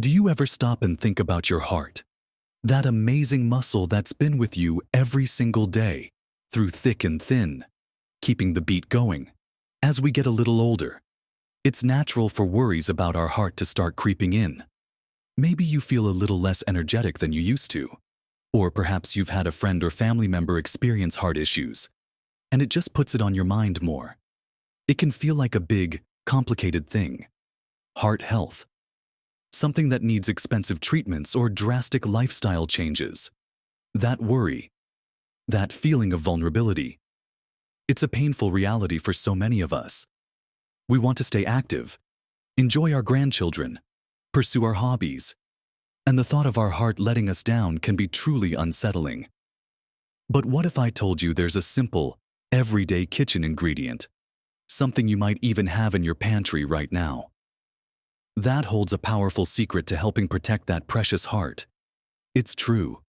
Do you ever stop and think about your heart? That amazing muscle that's been with you every single day, through thick and thin, keeping the beat going. As we get a little older, it's natural for worries about our heart to start creeping in. Maybe you feel a little less energetic than you used to. Or perhaps you've had a friend or family member experience heart issues, and it just puts it on your mind more. It can feel like a big, complicated thing. Heart health. Something that needs expensive treatments or drastic lifestyle changes. That worry. That feeling of vulnerability. It's a painful reality for so many of us. We want to stay active, enjoy our grandchildren, pursue our hobbies, and the thought of our heart letting us down can be truly unsettling. But what if I told you there's a simple, everyday kitchen ingredient, something you might even have in your pantry right now? That holds a powerful secret to helping protect that precious heart. It's true.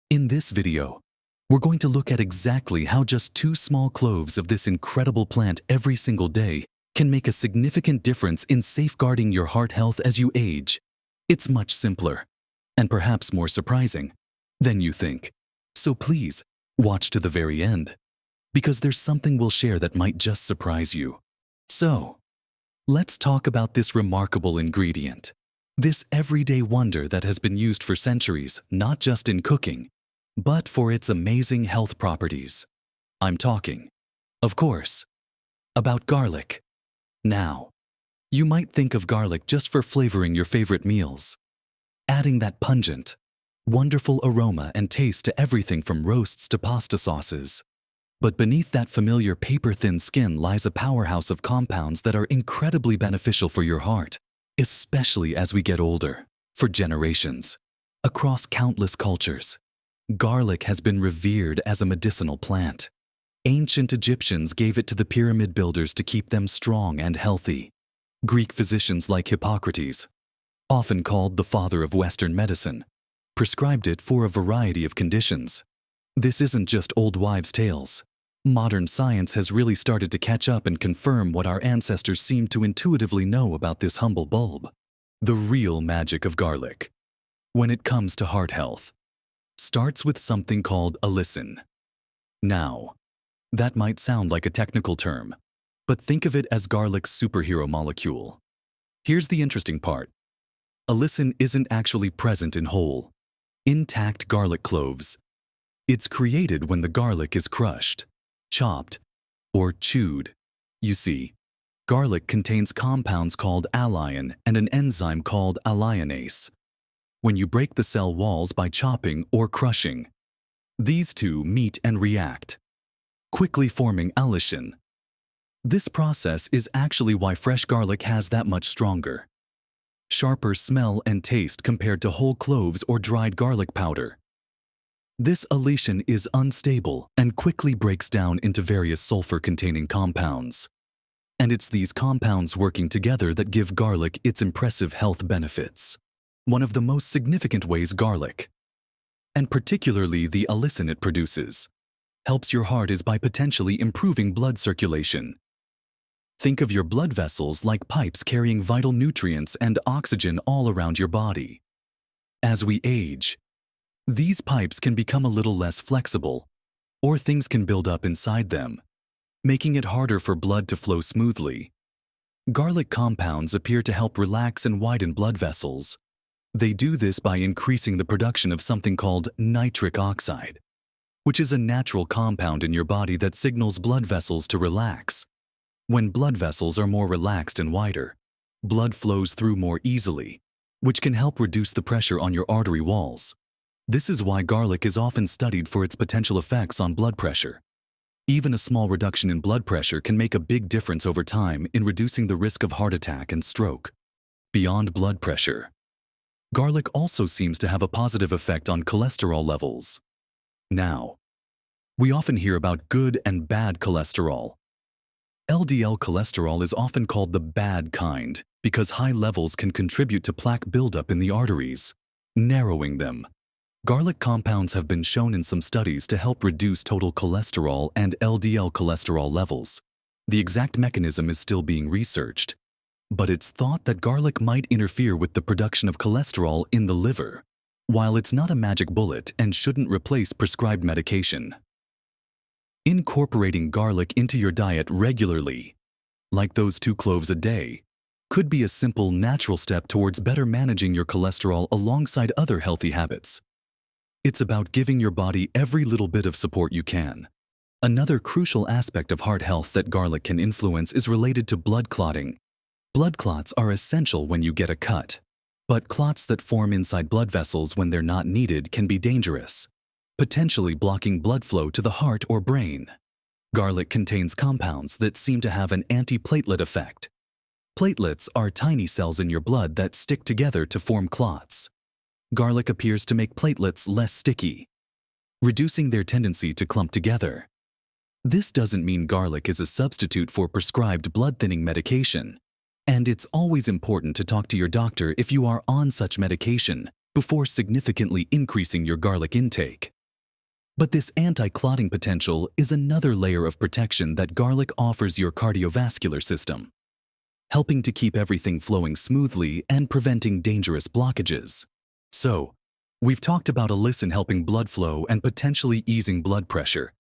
In this video, we're going to look at exactly how just 2 small cloves of this incredible plant every single day can make a significant difference in safeguarding your heart health as you age. It's much simpler, and perhaps more surprising, than you think. So please, watch to the very end, because there's something we'll share that might just surprise you. So, let's talk about this remarkable ingredient, this everyday wonder that has been used for centuries, not just in cooking, but for its amazing health properties. I'm talking, of course, about garlic. Now, you might think of garlic just for flavoring your favorite meals, adding that pungent, wonderful aroma and taste to everything from roasts to pasta sauces. But beneath that familiar paper-thin skin lies a powerhouse of compounds that are incredibly beneficial for your heart, especially as we get older. For generations, across countless cultures, garlic has been revered as a medicinal plant. Ancient Egyptians gave it to the pyramid builders to keep them strong and healthy. Greek physicians like Hippocrates, often called the father of Western medicine, prescribed it for a variety of conditions. This isn't just old wives' tales. Modern science has really started to catch up and confirm what our ancestors seemed to intuitively know about this humble bulb. The real magic of garlic, when it comes to heart health, starts with something called allicin. Now, that might sound like a technical term, but think of it as garlic's superhero molecule. Here's the interesting part. Allicin isn't actually present in whole, intact garlic cloves. It's created when the garlic is crushed, chopped, or chewed. You see, garlic contains compounds called alliin and an enzyme called alliinase. When you break the cell walls by chopping or crushing, these two meet and react, quickly forming allicin. This process is actually why fresh garlic has that much stronger, sharper smell and taste compared to whole cloves or dried garlic powder. This allicin is unstable and quickly breaks down into various sulfur-containing compounds. And it's these compounds working together that give garlic its impressive health benefits. One of the most significant ways garlic, and particularly the allicin it produces, helps your heart is by potentially improving blood circulation. Think of your blood vessels like pipes carrying vital nutrients and oxygen all around your body. As we age, these pipes can become a little less flexible, or things can build up inside them, making it harder for blood to flow smoothly. Garlic compounds appear to help relax and widen blood vessels. They do this by increasing the production of something called nitric oxide, which is a natural compound in your body that signals blood vessels to relax. When blood vessels are more relaxed and wider, blood flows through more easily, which can help reduce the pressure on your artery walls. This is why garlic is often studied for its potential effects on blood pressure. Even a small reduction in blood pressure can make a big difference over time in reducing the risk of heart attack and stroke. Beyond blood pressure, garlic also seems to have a positive effect on cholesterol levels. Now, we often hear about good and bad cholesterol. LDL cholesterol is often called the bad kind because high levels can contribute to plaque buildup in the arteries, narrowing them. Garlic compounds have been shown in some studies to help reduce total cholesterol and LDL cholesterol levels. The exact mechanism is still being researched, but it's thought that garlic might interfere with the production of cholesterol in the liver. While it's not a magic bullet and shouldn't replace prescribed medication, incorporating garlic into your diet regularly, like those 2 cloves a day, could be a simple, natural step towards better managing your cholesterol alongside other healthy habits. It's about giving your body every little bit of support you can. Another crucial aspect of heart health that garlic can influence is related to blood clotting. Blood clots are essential when you get a cut, but clots that form inside blood vessels when they're not needed can be dangerous, potentially blocking blood flow to the heart or brain. Garlic contains compounds that seem to have an antiplatelet effect. Platelets are tiny cells in your blood that stick together to form clots. Garlic appears to make platelets less sticky, reducing their tendency to clump together. This doesn't mean garlic is a substitute for prescribed blood-thinning medication, and it's always important to talk to your doctor if you are on such medication before significantly increasing your garlic intake. But this anti-clotting potential is another layer of protection that garlic offers your cardiovascular system, helping to keep everything flowing smoothly and preventing dangerous blockages. So, we've talked about alicin helping blood flow and potentially easing blood pressure,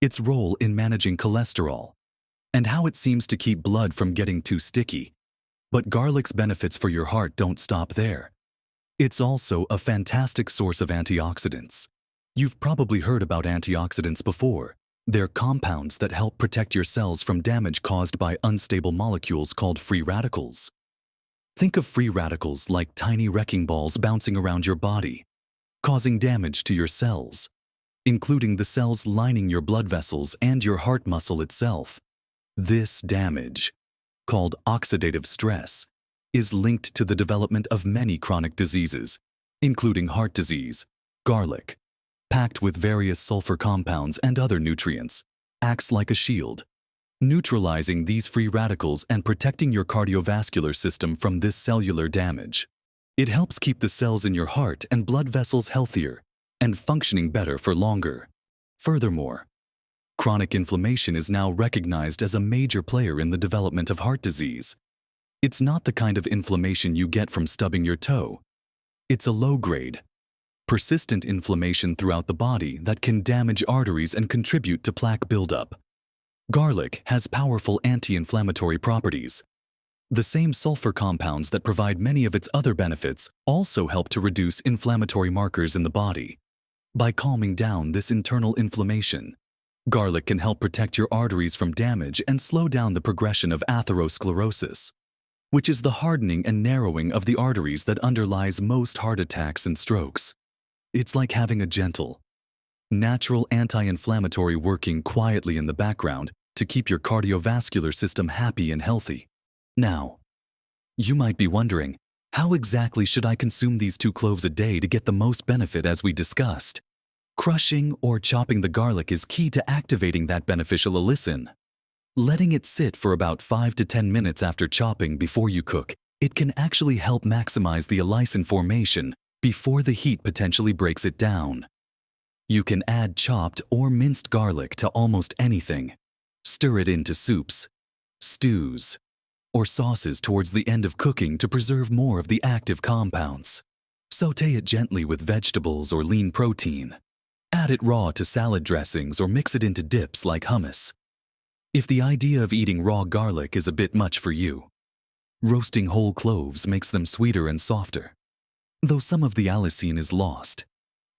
its role in managing cholesterol, and how it seems to keep blood from getting too sticky. But garlic's benefits for your heart don't stop there. It's also a fantastic source of antioxidants. You've probably heard about antioxidants before. They're compounds that help protect your cells from damage caused by unstable molecules called free radicals. Think of free radicals like tiny wrecking balls bouncing around your body, causing damage to your cells, including the cells lining your blood vessels and your heart muscle itself. This damage, called oxidative stress, is linked to the development of many chronic diseases, including heart disease. Garlic, packed with various sulfur compounds and other nutrients, acts like a shield, neutralizing these free radicals and protecting your cardiovascular system from this cellular damage. It helps keep the cells in your heart and blood vessels healthier and functioning better for longer. Furthermore, chronic inflammation is now recognized as a major player in the development of heart disease. It's not the kind of inflammation you get from stubbing your toe. It's a low-grade, persistent inflammation throughout the body that can damage arteries and contribute to plaque buildup. Garlic has powerful anti-inflammatory properties. The same sulfur compounds that provide many of its other benefits also help to reduce inflammatory markers in the body. By calming down this internal inflammation, garlic can help protect your arteries from damage and slow down the progression of atherosclerosis, which is the hardening and narrowing of the arteries that underlies most heart attacks and strokes. It's like having a gentle, natural anti-inflammatory working quietly in the background to keep your cardiovascular system happy and healthy. Now, you might be wondering, how exactly should I consume these 2 cloves a day to get the most benefit as we discussed? Crushing or chopping the garlic is key to activating that beneficial alicin. Letting it sit for about 5 to 10 minutes after chopping before you cook, it can actually help maximize the alicin formation before the heat potentially breaks it down. You can add chopped or minced garlic to almost anything. Stir it into soups, stews, or sauces towards the end of cooking to preserve more of the active compounds. Sauté it gently with vegetables or lean protein. Add it raw to salad dressings or mix it into dips like hummus. If the idea of eating raw garlic is a bit much for you, roasting whole cloves makes them sweeter and softer. Though some of the allicin is lost,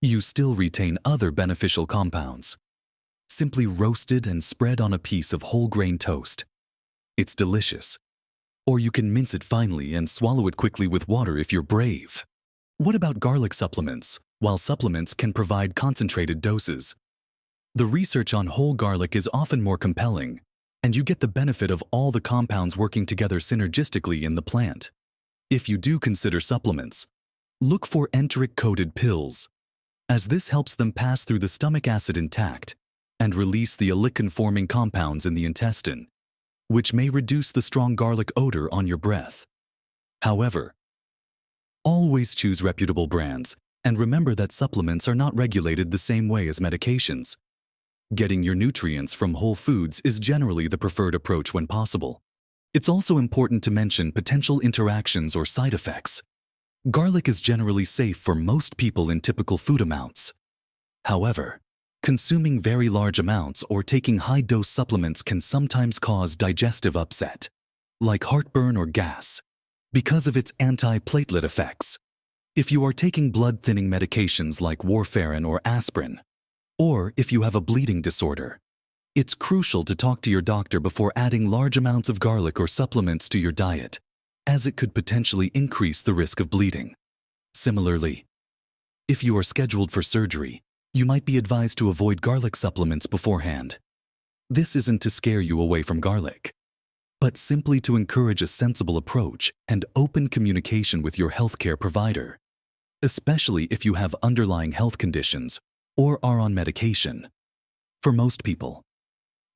you still retain other beneficial compounds. Simply roast it and spread on a piece of whole grain toast. It's delicious. Or you can mince it finely and swallow it quickly with water if you're brave. What about garlic supplements? While supplements can provide concentrated doses, the research on whole garlic is often more compelling, and you get the benefit of all the compounds working together synergistically in the plant. If you do consider supplements, look for enteric-coated pills, as this helps them pass through the stomach acid intact and release the alicin-forming compounds in the intestine, which may reduce the strong garlic odor on your breath. However, always choose reputable brands, and remember that supplements are not regulated the same way as medications. Getting your nutrients from whole foods is generally the preferred approach when possible. It's also important to mention potential interactions or side effects. Garlic is generally safe for most people in typical food amounts. However, consuming very large amounts or taking high-dose supplements can sometimes cause digestive upset, like heartburn or gas, because of its anti-platelet effects. If you are taking blood-thinning medications like warfarin or aspirin, or if you have a bleeding disorder, it's crucial to talk to your doctor before adding large amounts of garlic or supplements to your diet, as it could potentially increase the risk of bleeding. Similarly, if you are scheduled for surgery, you might be advised to avoid garlic supplements beforehand. This isn't to scare you away from garlic, but simply to encourage a sensible approach and open communication with your healthcare provider, especially if you have underlying health conditions or are on medication. For most people,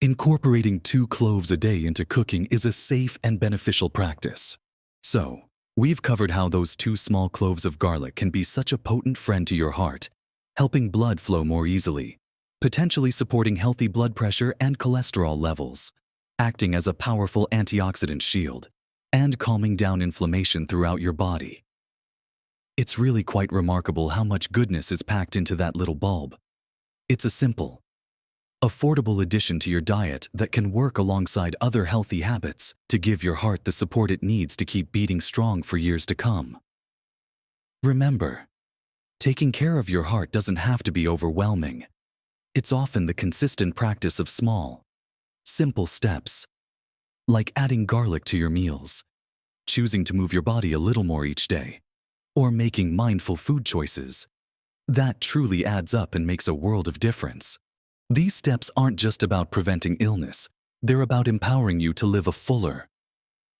incorporating 2 cloves a day into cooking is a safe and beneficial practice. So, we've covered how those 2 small cloves of garlic can be such a potent friend to your heart, helping blood flow more easily, potentially supporting healthy blood pressure and cholesterol levels, acting as a powerful antioxidant shield, and calming down inflammation throughout your body. It's really quite remarkable how much goodness is packed into that little bulb. It's a simple, affordable addition to your diet that can work alongside other healthy habits to give your heart the support it needs to keep beating strong for years to come. Remember, taking care of your heart doesn't have to be overwhelming. It's often the consistent practice of small, simple steps, like adding garlic to your meals, choosing to move your body a little more each day, or making mindful food choices, that truly adds up and makes a world of difference. These steps aren't just about preventing illness, they're about empowering you to live a fuller,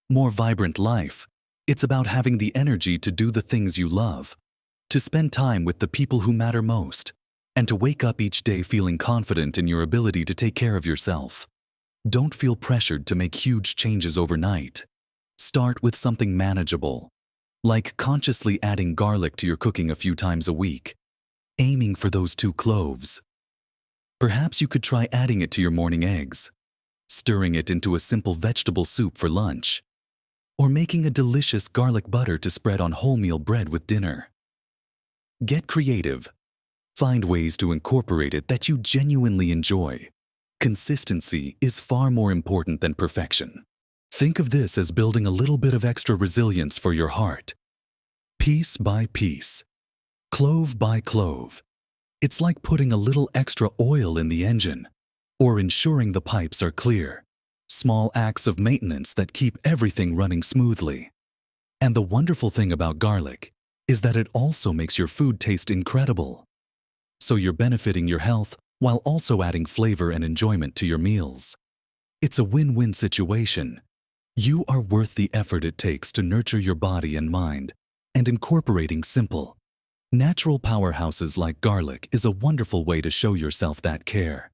more vibrant life. It's about having the energy to do the things you love, to spend time with the people who matter most, and to wake up each day feeling confident in your ability to take care of yourself. Don't feel pressured to make huge changes overnight. Start with something manageable, like consciously adding garlic to your cooking a few times a week, aiming for those 2 cloves. Perhaps you could try adding it to your morning eggs, stirring it into a simple vegetable soup for lunch, or making a delicious garlic butter to spread on wholemeal bread with dinner. Get creative. Find ways to incorporate it that you genuinely enjoy. Consistency is far more important than perfection. Think of this as building a little bit of extra resilience for your heart. Piece by piece, clove by clove. It's like putting a little extra oil in the engine, or ensuring the pipes are clear. Small acts of maintenance that keep everything running smoothly. And the wonderful thing about garlic is that it also makes your food taste incredible. So you're benefiting your health while also adding flavor and enjoyment to your meals. It's a win-win situation. You are worth the effort it takes to nurture your body and mind, and incorporating simple, natural powerhouses like garlic is a wonderful way to show yourself that care.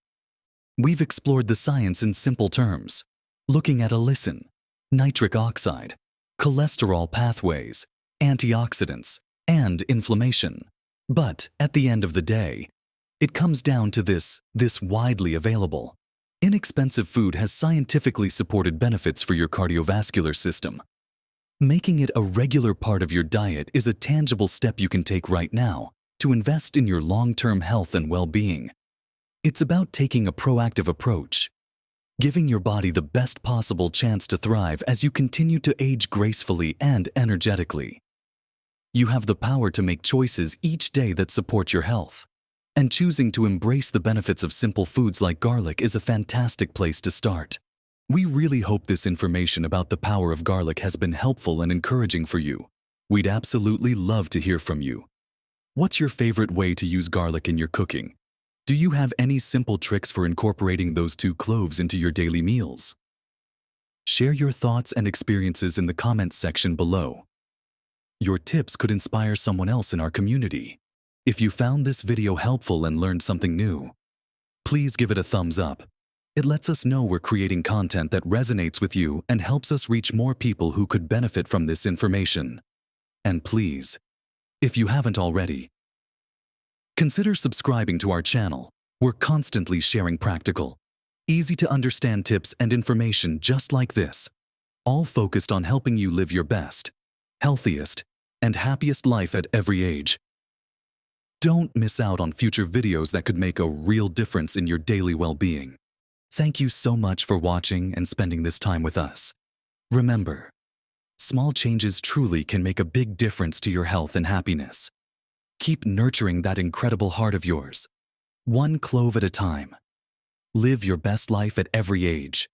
We've explored the science in simple terms, looking at allicin, nitric oxide, cholesterol pathways, antioxidants, and inflammation. But at the end of the day, it comes down to this widely available, inexpensive food has scientifically supported benefits for your cardiovascular system. Making it a regular part of your diet is a tangible step you can take right now to invest in your long-term health and well-being. It's about taking a proactive approach, giving your body the best possible chance to thrive as you continue to age gracefully and energetically. You have the power to make choices each day that support your health, and choosing to embrace the benefits of simple foods like garlic is a fantastic place to start. We really hope this information about the power of garlic has been helpful and encouraging for you. We'd absolutely love to hear from you. What's your favorite way to use garlic in your cooking? Do you have any simple tricks for incorporating those 2 cloves into your daily meals? Share your thoughts and experiences in the comments section below. Your tips could inspire someone else in our community. If you found this video helpful and learned something new, please give it a thumbs up. It lets us know we're creating content that resonates with you and helps us reach more people who could benefit from this information. And please, if you haven't already, consider subscribing to our channel. We're constantly sharing practical, easy to understand tips and information just like this. all focused on helping you live your best, healthiest, and happiest life at every age. Don't miss out on future videos that could make a real difference in your daily well-being. Thank you so much for watching and spending this time with us. Remember, small changes truly can make a big difference to your health and happiness. Keep nurturing that incredible heart of yours, one clove at a time. Live your best life at every age.